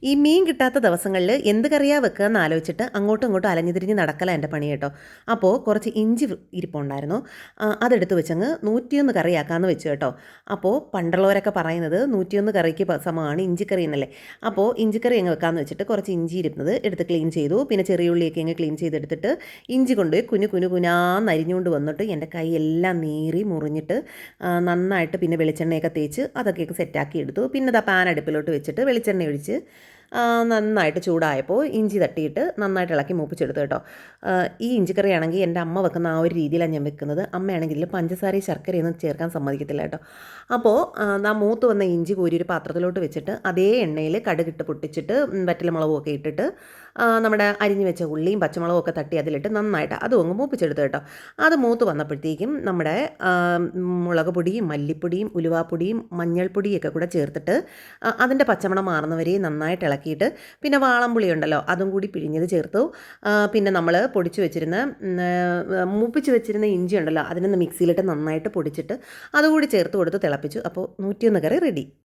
ഈ മീൻ കിട്ടാത്ത ദിവസങ്ങളിൽ എന്ത് കറിയാ വെക്കുക എന്ന് ആലോചിച്ചിട്ട് അങ്ങോട്ടും ഇങ്ങോട്ടും അലഞ്ഞു തിരിഞ്ഞ് നടക്കല എൻ്റെ പണി കേട്ടോ. അപ്പോൾ കുറച്ച് ഇഞ്ചി ഇരിപ്പുണ്ടായിരുന്നു. അതെടുത്ത് വെച്ചങ്ങ് 101 കറിയാക്കാമെന്ന് വെച്ചു കേട്ടോ. അപ്പോൾ പണ്ടുള്ളവരൊക്കെ പറയുന്നത് 101 കറിക്ക് സമമാണ് ഇഞ്ചിക്കറി എന്നല്ലേ. അപ്പോൾ ഇഞ്ചിക്കറി അങ്ങ് വെക്കാമെന്ന് വെച്ചിട്ട് കുറച്ച് ഇഞ്ചി ഇരുന്നത് എടുത്ത് ക്ലീൻ ചെയ്തു. പിന്നെ ചെറിയ ഉള്ളിയൊക്കെ അങ്ങ് ക്ലീൻ ചെയ്തെടുത്തിട്ട് ഇഞ്ചി കൊണ്ട് കുനാന്ന് അരിഞ്ഞുകൊണ്ട് വന്നിട്ട് എൻ്റെ കൈയെല്ലാം നീറി മുറിഞ്ഞിട്ട് നന്നായിട്ട് പിന്നെ വെളിച്ചെണ്ണയൊക്കെ തേച്ച് അതൊക്കെ സെറ്റാക്കി എടുത്തു. പിന്നെ ഇതാ പാൻ അടുപ്പിലോട്ട് വെച്ചിട്ട് വെളിച്ചെണ്ണ ഒഴിച്ച് നന്നായിട്ട് ചൂടായപ്പോൾ ഇഞ്ചി തട്ടിയിട്ട് നന്നായിട്ട് ഇളക്കി മൂപ്പിച്ചെടുത്തു കേട്ടോ. ഈ ഇഞ്ചിക്കറി ആണെങ്കിൽ എൻ്റെ അമ്മ വെക്കുന്ന ആ ഒരു രീതിയിലാണ് ഞാൻ വെക്കുന്നത്. അമ്മയാണെങ്കിൽ പഞ്ചസാരയും ശർക്കരയൊന്നും ചേർക്കാൻ സമ്മതിക്കത്തില്ല കേട്ടോ. അപ്പോൾ മൂത്ത് വന്ന ഇഞ്ചി കോരി ഒരു പാത്രത്തിലോട്ട് വെച്ചിട്ട് അതേ എണ്ണയിൽ കടുകിട്ട് പൊട്ടിച്ചിട്ട് വറ്റൽമുളകും ഒക്കെ ഇട്ടിട്ട് നമ്മുടെ അരിഞ്ഞു വെച്ച ഉള്ളിയും പച്ചമുളകും ഒക്കെ തട്ടി അതിലിട്ട് നന്നായിട്ട് അതും അങ്ങ് മൂപ്പിച്ചെടുത്തു കേട്ടോ. അത് മൂത്ത് വന്നപ്പോഴത്തേക്കും നമ്മുടെ മുളക് പൊടിയും മല്ലിപ്പൊടിയും ഉലുവാപ്പൊടിയും മഞ്ഞൾപ്പൊടിയൊക്കെ കൂടെ ചേർത്തിട്ട് അതിൻ്റെ പച്ചമണം മാറുന്നവരെയും നന്നായിട്ട് ഇളക്കിയിട്ട് പിന്നെ വാളംപുളി ഉണ്ടല്ലോ അതും കൂടി പിഴിഞ്ഞത് ചേർത്തു. പിന്നെ നമ്മൾ പൊടിച്ച് വെച്ചിരുന്ന മൂപ്പിച്ച് വെച്ചിരുന്ന ഇഞ്ചി ഉണ്ടല്ലോ അതിനൊന്ന് മിക്സിയിലിട്ട് നന്നായിട്ട് പൊടിച്ചിട്ട് അതുകൂടി ചേർത്ത് കൊടുത്ത് തിളപ്പിച്ചു. അപ്പോൾ 101 കറി റെഡി.